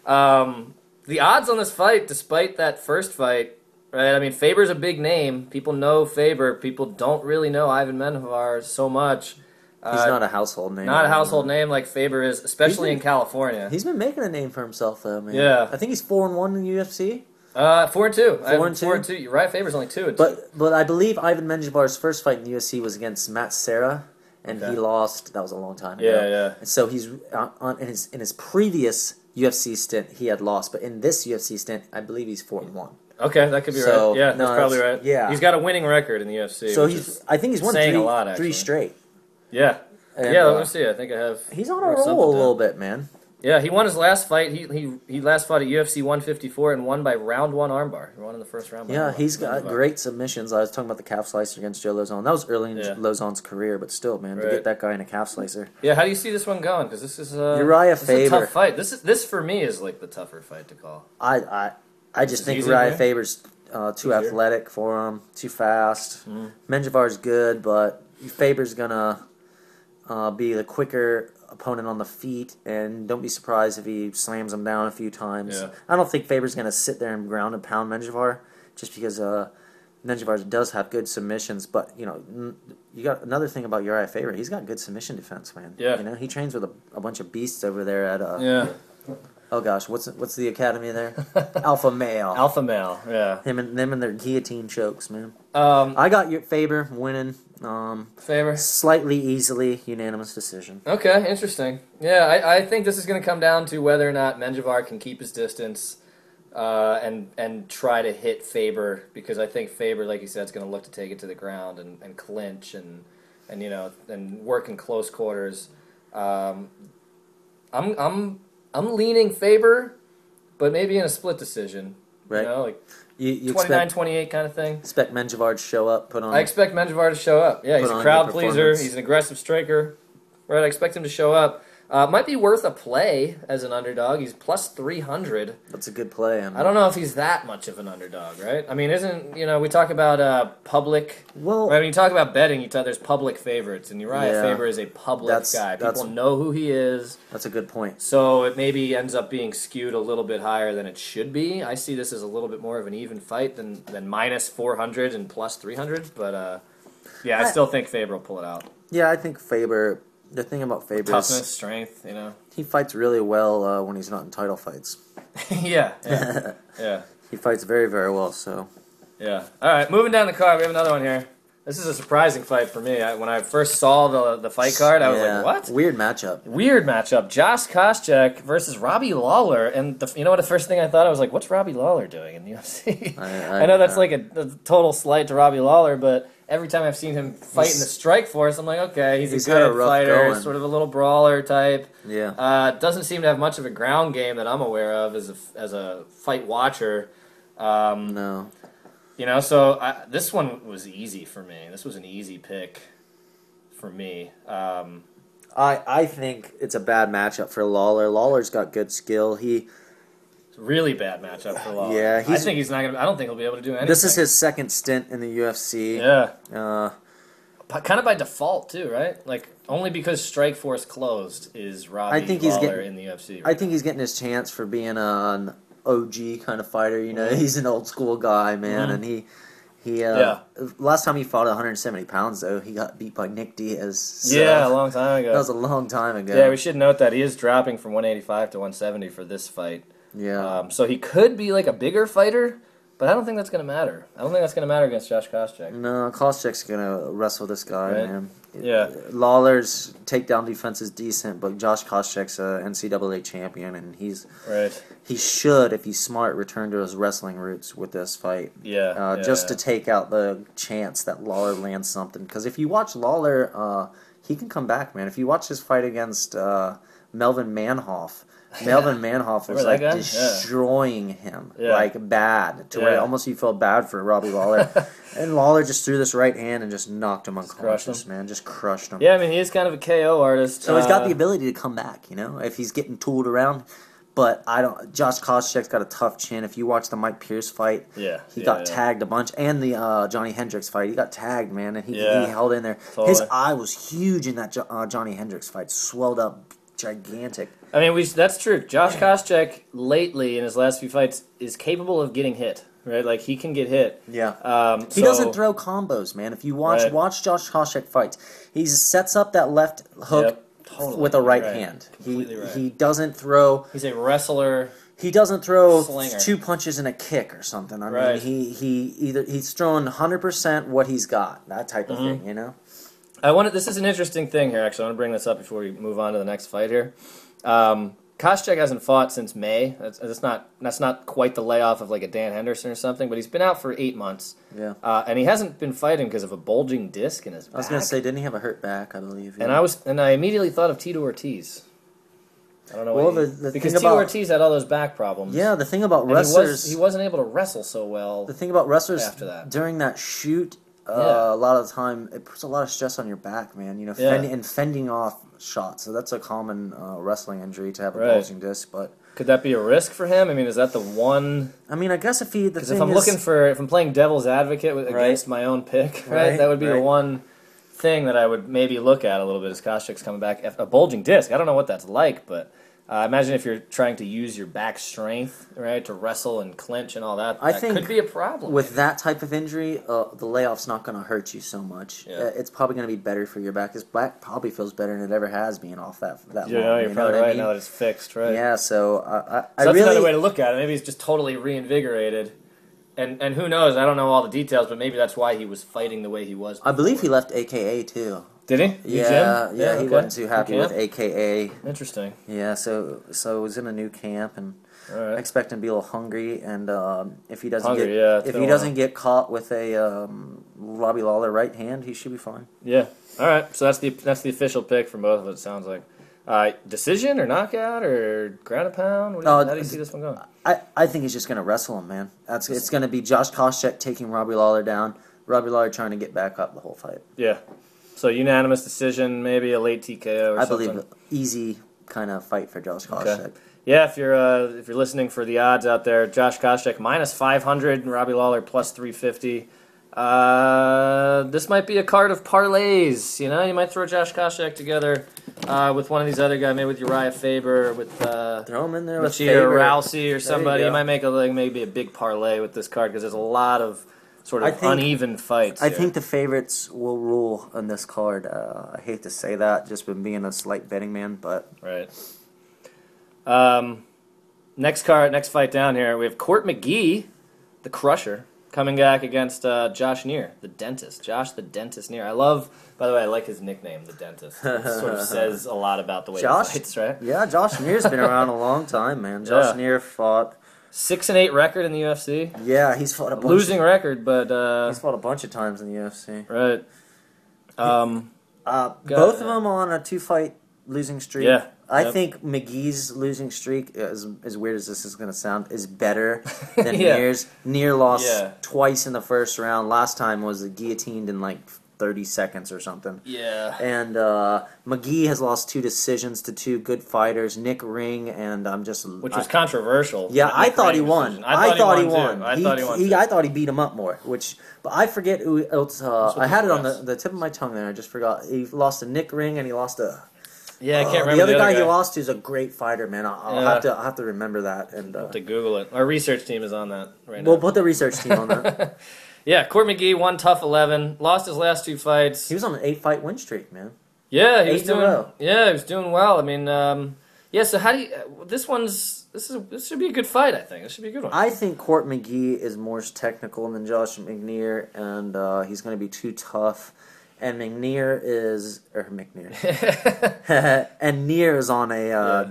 The odds on this fight, despite that first fight, right? I mean, Faber's a big name. People know Faber. People don't really know Ivan Menjivar so much. He's not a household name. Not a household name like Faber is, especially in California. He's been making a name for himself, though, man. Yeah. I think he's 4-1 in the UFC. 4-2. 4-2. You're right. Faber's only 2-2. But I believe Ivan Menjivar's first fight in the UFC was against Matt Serra, and he lost. That was a long time ago. Yeah. And so he's in his previous UFC stint, he had lost, but in this UFC stint, I believe he's 4-1. Okay, that could be right. Yeah, that's probably right. Yeah, he's got a winning record in the UFC. So I think he's won three straight. Yeah. And, let me see. I think I have. He's on a roll a little bit, man. Yeah, he won his last fight. He last fought at UFC 154 and won by round 1 armbar. He won in the first round. Yeah, he's got great submissions. I was talking about the calf slicer against Joe Lozon. That was early in Lozon's career, but still, man, to get that guy in a calf slicer. Yeah, how do you see this one going? Because this is Uriah Faber. A tough fight. This for me is like the tougher fight to call. I just think Uriah Faber's too athletic for him, too fast. Menjivar's good, but Faber's gonna be the quicker opponent on the feet, and don't be surprised if he slams him down a few times. Yeah. I don't think Faber's going to sit there and ground and pound Menjivar, just because Menjivar does have good submissions. But you got another thing about Uriah Faber. He's got good submission defense, man. Yeah. He trains with a bunch of beasts over there at oh gosh, what's the academy there? Alpha Male. Alpha Male. Yeah. Them and their guillotine chokes, man. I got your Faber winning. Faber slightly easily, unanimous decision. Okay, interesting. Yeah, I think this is going to come down to whether or not Menjivar can keep his distance and try to hit Faber, because I think Faber, like you said, is going to look to take it to the ground and clinch and work in close quarters. I'm leaning Faber, but maybe in a split decision. Right. Like you 29-28 kind of thing. Expect Menjivar to show up, I expect Menjivar to show up. Yeah, he's a crowd pleaser. He's an aggressive striker. Right, I expect him to show up. Might be worth a play as an underdog. He's plus 300. That's a good play. I don't know if he's that much of an underdog, right? I mean, we talk about public. Well, right, when you talk about betting, there's public favorites, and Uriah Faber is a public guy. People know who he is. That's a good point. So it maybe ends up being skewed a little bit higher than it should be. I see this as a little bit more of an even fight than minus 400 and plus 300. But I still think Faber will pull it out. Yeah, I think Faber. The thing about Faber toughness, strength, he fights really well when he's not in title fights. Yeah. He fights very, very well. So. Yeah. All right, moving down the card, we have another one here. This is a surprising fight for me. When I first saw the fight card, I was like, "What? Weird matchup." Josh Koscheck versus Robbie Lawler, and you know what? The first thing I thought, I was like, "What's Robbie Lawler doing in the UFC?" I know that's like a total slight to Robbie Lawler, but every time I've seen him fight in the Strikeforce, I'm like, okay, he's a good fighter, sort of a little brawler type. Yeah. Doesn't seem to have much of a ground game that I'm aware of as a fight watcher. No. So this one was easy for me. This was an easy pick for me. I think it's a bad matchup for Lawler. Lawler's got good skill. It's a really bad matchup for Lawler. Yeah, I think he's not gonna. I don't think he'll be able to do anything. This is his second stint in the UFC. Yeah. Kind of by default too, right? Like only because Strikeforce closed is Robbie Lawler in the UFC. Right I think he's getting his chance for being an OG kind of fighter. He's an old school guy, man, and he last time he fought at 170 pounds, though, he got beat by Nick Diaz. So a long time ago. That was a long time ago. Yeah, we should note that he is dropping from 185 to 170 for this fight. Yeah. So he could be like a bigger fighter, but I don't think that's going to matter. I don't think that's going to matter against Josh Koscheck. No, Koscheck's going to wrestle this guy, man. Yeah. Lawler's takedown defense is decent, but Josh Koscheck's a NCAA champion, and he should, if he's smart, return to his wrestling roots with this fight. Just to take out the chance that Lawler lands something. Because if you watch Lawler, he can come back, man. If you watch his fight against Melvin Manhoff, Manhoff was like destroying him, like bad, to where almost you felt bad for Robbie Lawler. And Lawler just threw this right hand and just knocked him unconscious, man. Just crushed him. Yeah, I mean, he is kind of a KO artist. So he's got the ability to come back, if he's getting tooled around. But Josh Koscheck's got a tough chin. If you watch the Mike Pierce fight, he got tagged a bunch. And the Johnny Hendricks fight, he got tagged, man, and he held in there. Totally. His eye was huge in that Johnny Hendricks fight, swelled up, gigantic. I mean, that's true. Josh Koscheck, lately, in his last few fights, is capable of getting hit, right? Like, he can get hit. Yeah. He doesn't throw combos, man. If you watch Josh Koscheck fights, he sets up that left hook with a right hand. He doesn't throw... He's a wrestler... He doesn't throw slinger. 2 punches and a kick or something. I mean, he's throwing 100% what he's got, that type of thing, you know? This is an interesting thing here, actually. I want to bring this up before we move on to the next fight here. Koscheck hasn't fought since May. That's not quite the layoff of like a Dan Henderson or something, but he's been out for 8 months. Yeah. And he hasn't been fighting because of a bulging disc in his back. I was going to say, didn't he have a hurt back, I believe? Yeah. And I immediately thought of Tito Ortiz. I don't know why. Because Tito Ortiz had all those back problems. Yeah, the thing about wrestlers... He wasn't able to wrestle so well. The thing about wrestlers, after that. During that shoot, a lot of the time, it puts a lot of stress on your back, man. You know, fending off shots. So that's a common wrestling injury to have a bulging disc. But could that be a risk for him? I mean, is that the one? I mean, I guess if I'm playing devil's advocate against my own pick, right? That would be the one thing that I would maybe look at a little bit as Koscheck's coming back. A bulging disc. I don't know what that's like, but. Imagine if you're trying to use your back strength, right, to wrestle and clinch and all that. I think could be a problem. With that type of injury, the layoff's not going to hurt you so much. Yeah. It's probably going to be better for your back. His back probably feels better than it ever has being off that long. You're probably right now that it's fixed, right? Yeah, so that's another way to look at it. Maybe he's just totally reinvigorated. And who knows? I don't know all the details, but maybe that's why he was fighting the way he was before. I believe he left AKA, too. Did he? Yeah, he wasn't too happy with AKA. Interesting. Yeah, so he was in a new camp, and I expect him to be a little hungry. And if he doesn't get caught with a Robbie Lawler right hand, he should be fine. Yeah. All right. So that's the official pick from both of us. It sounds like decision or knockout or ground and pound. How do you see this one going? I think he's just going to wrestle him, man. It's going to be Josh Koscheck taking Robbie Lawler down. Robbie Lawler trying to get back up the whole fight. Yeah. So unanimous decision, maybe a late TKO or something. I believe easy kind of fight for Josh Koscheck. Okay. Yeah, if you're listening for the odds out there, Josh Koscheck minus 500, and Robbie Lawler plus 350. This might be a card of parlays. You know, you might throw Josh Koscheck together with one of these other guys, maybe with Uriah Faber, with throw him in there with Rhonda Rousey or somebody. You might make maybe a big parlay with this card because there's a lot of sort of uneven fights. I think the favorites will rule on this card. I hate to say that, just been being a slight betting man, but right. Next fight down here, we have Court McGee, the Crusher, coming back against Josh Neer, the Dentist. Josh the Dentist Neer. I like his nickname, the Dentist. It sort of says a lot about the way he fights, right? Yeah, Josh Neer's been around a long time, man. Josh Neer fought 6-8 record in the UFC. Yeah, he's fought a bunch. Losing record, but he's fought a bunch of times in the UFC. Right. Both of them on a 2-fight losing streak. Yeah. I think McGee's losing streak, as weird as this is going to sound, is better than Neer's. Neer lost twice in the first round. Last time was guillotined in like 30 seconds or something. Yeah. And McGee has lost 2 decisions to 2 good fighters, Nick Ring, and which was controversial. Yeah, I thought he won. I thought he won. I thought he beat him up more. But I forget who else. I had it on the tip of my tongue there. I just forgot. He lost to Nick Ring, and he lost to. Yeah, I can't remember the other guy he lost to is a great fighter, man. I'll have to remember that. And I'll have to Google it. Our research team is on that right now. We'll put the research team on that. Yeah, Court McGee won tough 11, lost his last 2 fights. He was on an 8-fight win streak, man. Yeah, he was doing well. I mean, so how do you? This should be a good fight. I think this should be a good one. I think Court McGee is more technical than Josh McNeer, and he's going to be too tough. And Neer is on a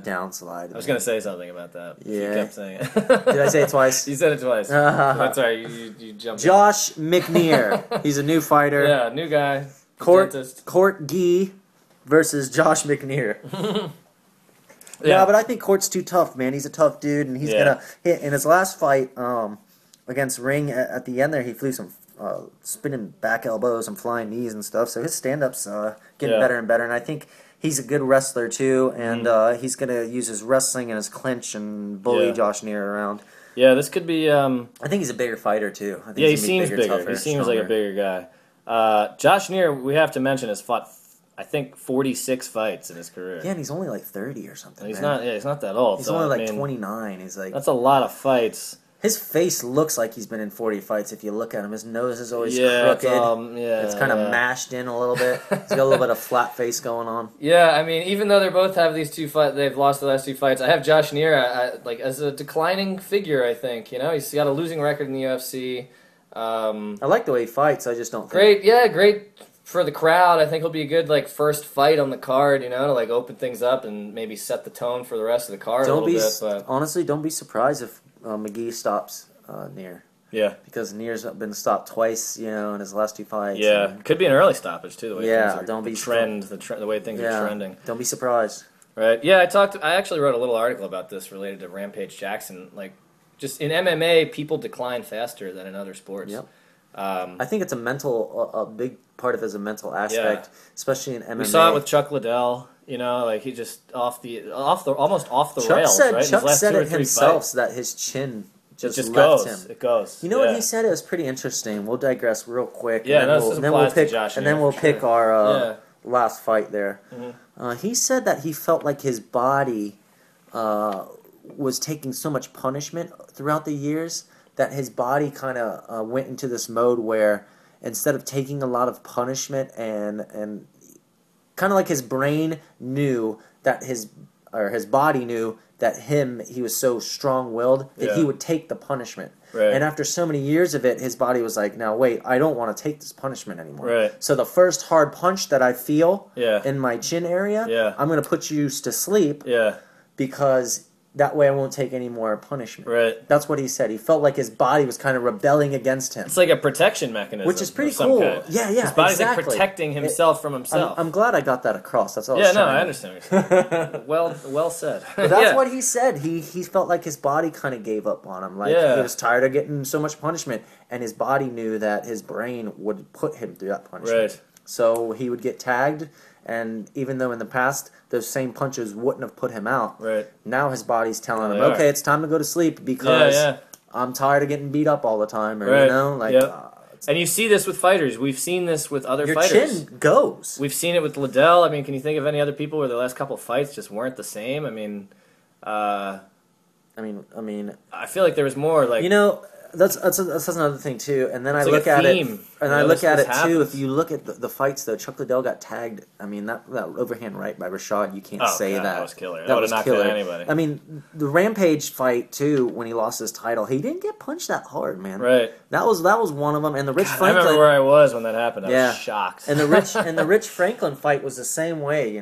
downslide. I was going to say something about that. Yeah. You kept saying it. Did I say it twice? You said it twice. That's all right. You jumped. Josh McNeer. He's a new fighter. Yeah, new guy. Court Gee versus Josh McNeer. Yeah, but I think Court's too tough, man. He's a tough dude, and he's gonna hit. In his last fight against Ring, at the end there, he flew some spinning back elbows and flying knees and stuff. So his stand-up's getting better and better, and I think he's a good wrestler too, and he's going to use his wrestling and his clinch and bully Josh Neer around. Yeah, this could be... I think he's a bigger fighter too. I think he seems bigger. He seems like a bigger guy. Josh Neer, we have to mention, has fought, I think 46 fights in his career. Yeah, and he's only like 30 or something. He's not that old. He's only like 29. He's like, that's a lot of fights. His face looks like he's been in 40 fights. If you look at him, his nose is always crooked. It's kind of mashed in a little bit. He's got a little bit of flat face going on. Yeah, I mean, even though they both have these two fights, they've lost the last two fights. I have Josh Neer like as a declining figure. I think he's got a losing record in the UFC. I like the way he fights. I just don't think great for the crowd. I think he'll be a good first fight on the card. To open things up and maybe set the tone for the rest of the card a little bit. But honestly, don't be surprised if McGee stops Neer. Yeah, because Neer's been stopped twice, in his last two fights. Yeah, could be an early stoppage too. The way don't be the way things are trending. Don't be surprised. Right? Yeah, I actually wrote a little article about this related to Rampage Jackson. Just in MMA, people decline faster than in other sports. Yep. I think it's a big part of it is a mental aspect, especially in MMA. We saw it with Chuck Liddell. He just almost off the rails. Chuck said it himself that his chin just left goes. him. It goes. You know what he said? It was pretty interesting. We'll digress real quick. Yeah, and then we'll pick our last fight there. Mm-hmm. He said that he felt like his body was taking so much punishment throughout the years that his body kind of went into this mode where instead of taking a lot of punishment and kind of like his brain knew that his body knew that he was so strong-willed that he would take the punishment. Right. And after so many years of it, his body was like, now wait, I don't want to take this punishment anymore. Right. So the first hard punch that I feel Yeah. in my chin area, Yeah. I'm going to put you to sleep Yeah. because that way I won't take any more punishment. Right. That's what he said. He felt like his body was kind of rebelling against him. It's like a protection mechanism. Which is pretty cool. Kind. Yeah, His body's exactly. protecting himself from himself. I'm glad I got that across. That's all. I understand what you're saying. well said. But that's what he said. He felt like his body kind of gave up on him. Like he was tired of getting so much punishment, and his body knew that his brain would put him through that punishment. Right. So he would get tagged, and even though in the past those same punches wouldn't have put him out, now his body's telling him, okay, it's time to go to sleep because I'm tired of getting beat up all the time. Or, and you see this with fighters. We've seen this with other fighters. Your chin goes. We've seen it with Liddell. I mean, can you think of any other people where the last couple of fights just weren't the same? I mean, I feel like there was more That's another thing too. And then I look at it, and I look at it too. If you look at the fights though, Chuck Liddell got tagged. I mean that overhand right by Rashad, you can't say that. That was killer. That would have knocked out anybody. I mean the Rampage fight too, when he lost his title, he didn't get punched that hard, man. Right. That was one of them. And the Rich Franklin. I remember where I was when that happened. I was shocked. And the Rich Franklin fight was the same way,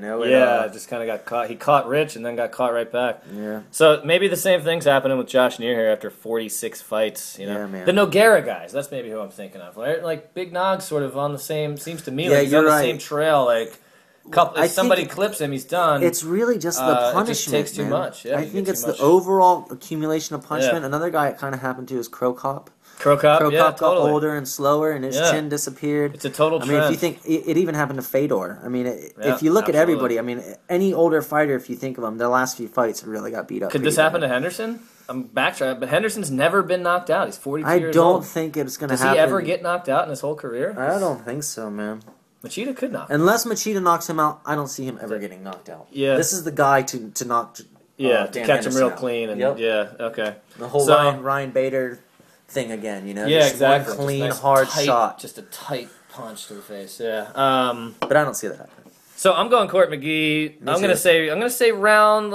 just kind of got caught. He caught Rich and then got caught right back. Yeah. So maybe the same thing's happening with Josh Neer here after 46 fights. Yeah, man. The Nogueira guys, that's maybe who I'm thinking of, right? Like Big Nog's sort of on the same, seems to me like he's on the same trail. If somebody clips him, he's done. It's really just the punishment. It just takes too much. Yeah, I think it's the overall accumulation of punishment. Yeah. Another guy it kind of happened to is Crow Cop. Crow Cop got older and slower, and his chin disappeared. It's a total trend. I mean, if you think it even happened to Fedor. I mean, if you look at everybody, I mean, any older fighter, if you think of them, their last few fights really got beat up. Could this happen to Henderson? I'm backtracking, but Henderson's never been knocked out. He's 42 years old. I don't think it's going to happen. Does he ever get knocked out in his whole career? I don't think so, man. Machida could knock him. Unless Machida knocks him out, I don't see him ever getting knocked out. Yeah. This is the guy to knock to catch Henderson him real clean. And okay. The whole Ryan Bader thing again, just exactly. One clean, hard shot. Just a tight punch to the face, But I don't see that happening. So I'm going Court McGee. I'm gonna say round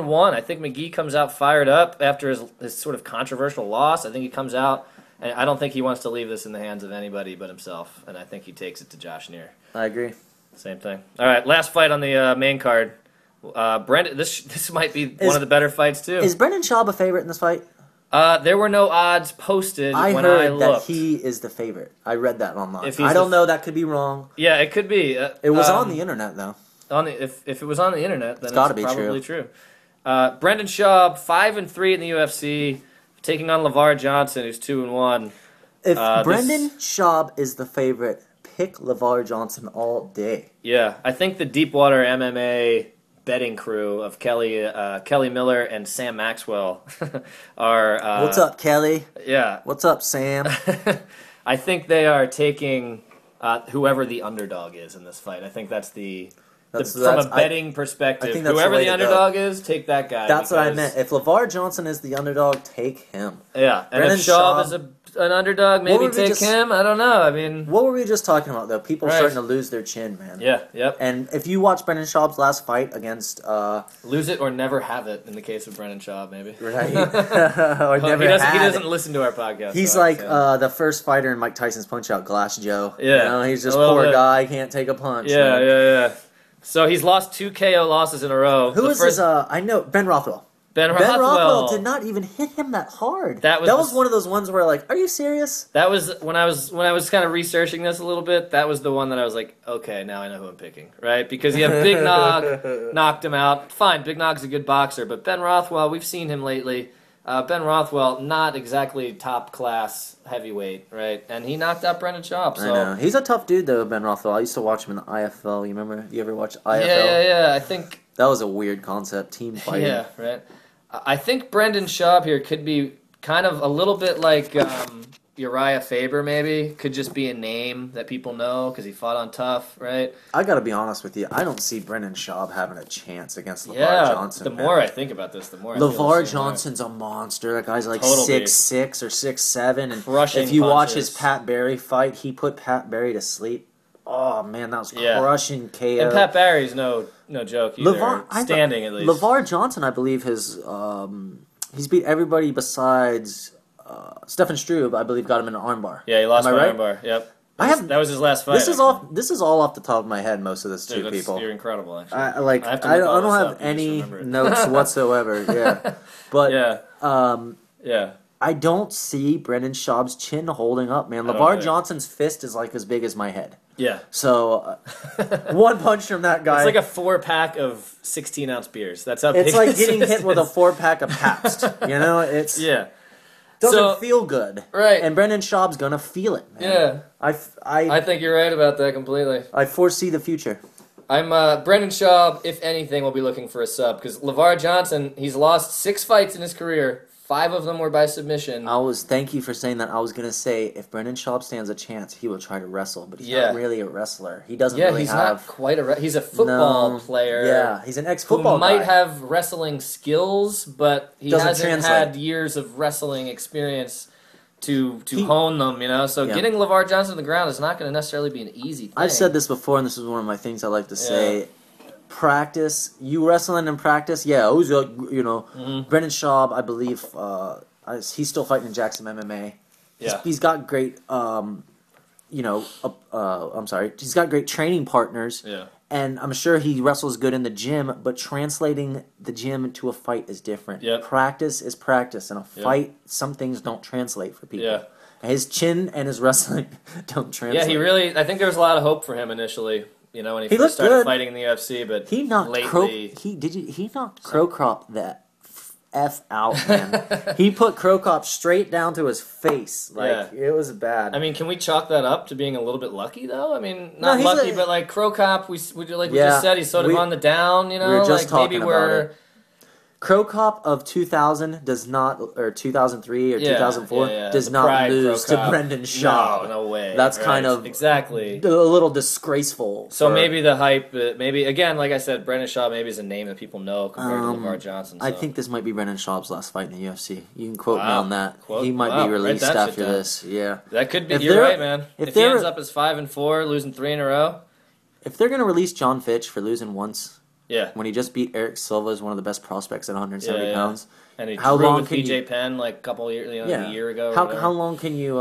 one. I think McGee comes out fired up after his sort of controversial loss. I think he comes out, and I don't think he wants to leave this in the hands of anybody but himself. And I think he takes it to Josh Neer. I agree. Same thing. All right, last fight on the main card. Brendan, this might be one of the better fights too. Is Brendan Schaub a favorite in this fight? There were no odds posted when I looked. I heard that he is the favorite. I read that online. I don't know. That could be wrong. Yeah, it could be. It was on the internet, though. If it was on the internet, then it's probably true. Brendan Schaub, 5-3 in the UFC, taking on LeVar Johnson, who's 2-1. If Brendan Schaub is the favorite, pick LeVar Johnson all day. Yeah, I think the Deepwater MMA betting crew of Kelly Miller and Sam Maxwell are... What's up, Kelly? Yeah. What's up, Sam? I think they are taking whoever the underdog is in this fight. I think that's from a betting perspective. Whoever the underdog is, take that guy. That's what I meant. If LeVar Johnson is the underdog, take him. Yeah, and if Schaub is an underdog, maybe take him. I don't know. I mean, what were we just talking about though? People starting to lose their chin, man. Yeah, yep. And if you watch Brendan Schaub's last fight against lose it or never have it in the case of Brendan Schaub, maybe. Right. Or never he doesn't listen to our podcast. He's like the first fighter in Mike Tyson's Punch-Out, Glass Joe. Yeah. You know, he's just poor guy, can't take a punch. Yeah, yeah. So he's lost 2 KO losses in a row. Who is this? I know Ben Rothwell. Ben Rothwell did not even hit him that hard. That was one of those ones where, like, are you serious? That was when I was kind of researching this a little bit. That was the one that I was like, okay, now I know who I'm picking, right? Because you have Big Nog knocked him out. Fine, Big Nog's a good boxer, but Ben Rothwell, we've seen him lately. Ben Rothwell, not exactly top class heavyweight, right? And he knocked out Brendan Schaub. So. I know. He's a tough dude, though, Ben Rothwell. I used to watch him in the IFL. You remember? You ever watch IFL? Yeah. I think that was a weird concept, team fighting. Yeah, right. I think Brendan Schaub here could be kind of a little bit like Uriah Faber, maybe. Could just be a name that people know because he fought on Tough, right? I got to be honest with you. I don't see Brendan Schaub having a chance against LeVar Johnson. The more I think about this, the more LeVar Johnson's a monster. That guy's like 6'6" or 6'7". And if you watch his Pat Barry fight, he put Pat Barry to sleep. Oh, man, that was crushing KO. And Pat Barry's no joke either. Standing, at least. LeVar Johnson, I believe, he's beat everybody besides Stefan Struve, I believe, got him in an armbar. Yeah, he lost by armbar. Yep. That was his last fight. This is all off the top of my head, most of this, two people. You're incredible, actually. I don't have any notes whatsoever. Yeah. But, I don't see Brendan Schaub's chin holding up, man. LeVar Johnson's fist is like as big as my head. Yeah. So, one punch from that guy. It's like a 4-pack of 16-ounce beers. That's how big it's like getting hit with a 4-pack of Pabst. You know, it's doesn't feel good. Right. And Brendan Schaub's gonna feel it, man. Yeah. I think you're right about that completely. I foresee the future. I'm Brendan Schaub, if anything, will be looking for a sub because LeVar Johnson, he's lost 6 fights in his career. 5 of them were by submission. Thank you for saying that. I was going to say, if Brendan Schaub stands a chance, he will try to wrestle, but he's not really a wrestler. He doesn't really he's not quite a he's a football player. Yeah, he's an ex-football guy. Who might have wrestling skills, but he hasn't had years of wrestling experience to hone them, you know? So getting LeVar Johnson to the ground is not going to necessarily be an easy thing. I've said this before, and this is one of my things I like to say. Practice, you wrestling in practice, Brendan Schaub, I believe, he's still fighting in Jackson MMA. Yeah. He's got great, he's got great training partners. Yeah. And I'm sure he wrestles good in the gym, but translating the gym into a fight is different. Yep. Practice is practice. In a fight, some things don't translate for people. Yeah. His chin and his wrestling don't translate. Yeah, I think there was a lot of hope for him initially. You know, when he first started fighting in the UFC, but he knocked he knocked Crocop that F out, man. He put Crocop straight down to his face. It was bad. I mean, can we chalk that up to being a little bit lucky, though? I mean, not lucky, but like Crocop, we just said, he's sort of on the down, you know? We were just talking about it. Crocop of 2000 does not, or 2003 or 2004 does not lose to Brendan Schaub. No way. That's kind of exactly a little disgraceful. So maybe the hype, maybe again, like I said, Brendan Schaub maybe is a name that people know compared to LeVar Johnson. So. I think this might be Brendan Schaub's last fight in the UFC. You can quote me on that. He might be released after this. Yeah, that could be. You're right, man. If he ends up as 5-4, losing 3 in a row. If they're gonna release John Fitch for losing once. Yeah, when he just beat Eric Silva as one of the best prospects at 170 pounds. And he drew with BJ Penn like a couple years, a year ago. How long can you?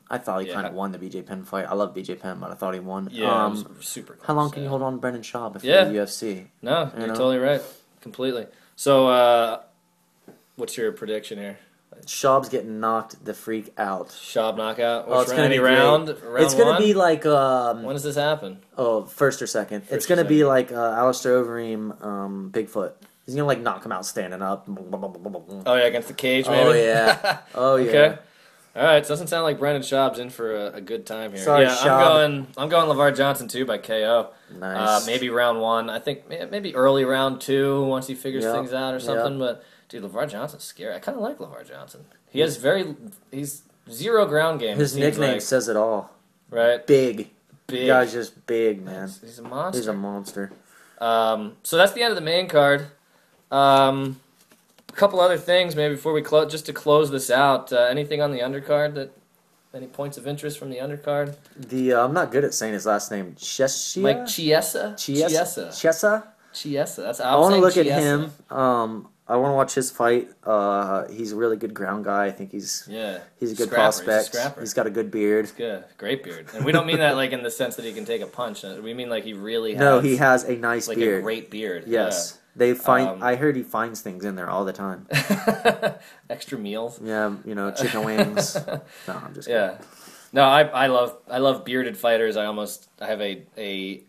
I thought he kind of won the BJ Penn fight. I love BJ Penn, but I thought he won. Yeah, it was super close. How long can you hold on to Brendan Schaub if you're the UFC? No, you're totally right, completely. So, what's your prediction here? Schaub's getting knocked the freak out. Schaub knockout? It's going to be round it's going to be like... when does this happen? Oh, first or second. It's going to be like Alistair Overeem, Bigfoot. He's going to like knock him out standing up. Oh, yeah, against the cage, maybe? Oh, yeah. Okay. All right, so it doesn't sound like Brendan Schaub's in for a good time here. Sorry, Schaub. I'm going LeVar Johnson, too, by KO. Nice. Maybe round 1. I think maybe early round 2 once he figures things out or something, but... Dude, LeVar Johnson's scary. I kind of like LeVar Johnson. He's zero ground game. His nickname says it all. Right? Big. big. The guy's just big, man. He's a monster. He's a monster. So that's the end of the main card. A couple other things maybe before we close, just to close this out. Anything on the undercard any points of interest from the undercard? I'm not good at saying his last name. Chiesa? Like Chiesa? Chiesa. That's I want to look at him. I want to watch his fight. He's a really good ground guy. I think he's a good prospect. He's got a good beard. He's good. Great beard. And we don't mean that like in the sense that he can take a punch. We mean like he really has... No, he has a nice beard. A great beard. Yes. Yeah. They find. I heard he finds things in there all the time. Extra meals. Yeah, chicken wings. No, I'm just kidding. Yeah. No, I love bearded fighters. I have I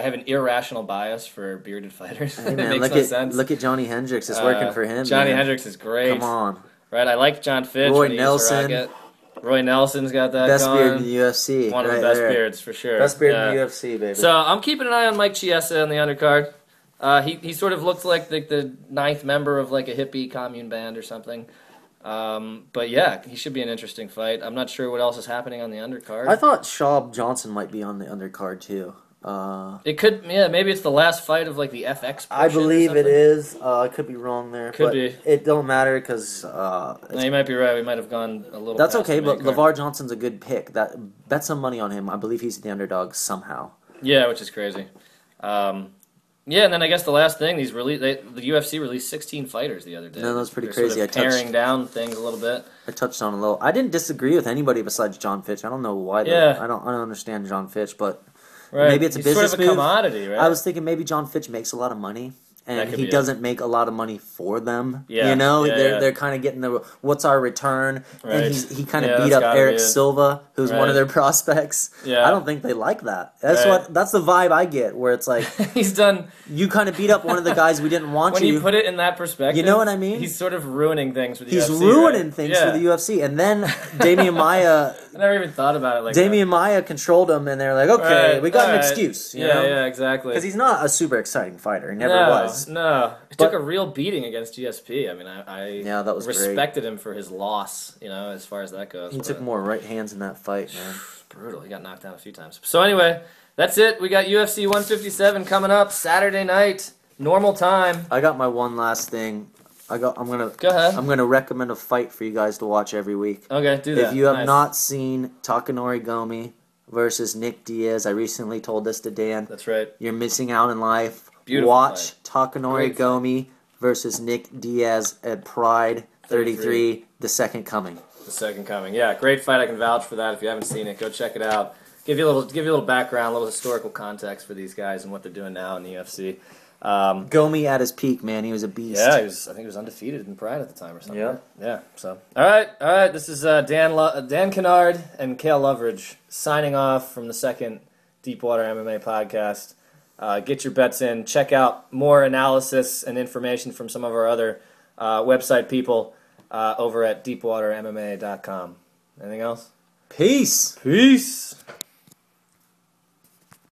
have an irrational bias for bearded fighters. Hey, man, it makes no sense. Look at Johnny Hendricks. It's working for him. Johnny Hendricks is great. Come on. Right, I like John Fitch. Roy Nelson. Roy Nelson's got that best going. beard in the UFC. One of the best beards, for sure. Best beard in the UFC, baby. So I'm keeping an eye on Mike Chiesa on the undercard. He sort of looked like the ninth member of like a hippie commune band or something. But yeah, he should be an interesting fight. I'm not sure what else is happening on the undercard. I thought Schaub Johnson might be on the undercard too. It could, maybe it's the last fight of like the FX. I believe it is. I could be wrong there. Could be. It don't matter because. No, you might be right. We might have gone a little. That's okay, but LeVar Johnson's a good pick. Bet some money on him. I believe he's the underdog somehow. Yeah, which is crazy. Yeah, and then I guess the last thing, the UFC released 16 fighters the other day. No, that's pretty They're crazy. Sort of paring down things a little bit. I touched on a little. I didn't disagree with anybody besides John Fitch. I don't know why. I don't understand John Fitch, but maybe it's a business sort of a commodity, right? I was thinking maybe John Fitch makes a lot of money. And he doesn't make a lot of money for them. Yeah. They're kind of getting the what's our return? Right. And he kind of beat up Eric Silva, who's one of their prospects. Yeah. I don't think they like that. That's the vibe I get, where it's like he's done. You kind of beat up one of the guys we didn't want when you put it in that perspective. You know what I mean? He's sort of ruining things for the UFC. He's ruining things for the UFC, and then Damian Maia. I never even thought about it like Damian Maia controlled him, and they're like, okay, we got an excuse. You know? Yeah, exactly. Because he's not a super exciting fighter. He never was. No. He took a real beating against GSP. I mean, I that was respected him for his loss, as far as that goes. He took more right hands in that fight, man. Brutal. He got knocked down a few times. So anyway, that's it. We got UFC 157 coming up Saturday night, normal time. I got my one last thing. Go ahead. I'm gonna recommend a fight for you guys to watch every week. Okay, do that. If you have not seen Takanori Gomi versus Nick Diaz, I recently told this to Dan. That's right. You're missing out in life. Beautiful Watch fight. Takanori Gomi versus Nick Diaz at Pride 33, The Second Coming. The Second Coming. Yeah, great fight. I can vouch for that. If you haven't seen it, go check it out. Give you a little background, a little historical context for these guys and what they're doing now in the UFC. Gomi at his peak, man. He was a beast. Yeah, I think he was undefeated in Pride at the time or something. Yep. Yeah. So, all right. This is Dan Kennard and Cale Loveridge signing off from the second Deepwater MMA podcast. Get your bets in. Check out more analysis and information from some of our other website people over at DeepWaterMMA.com. Anything else? Peace. Peace.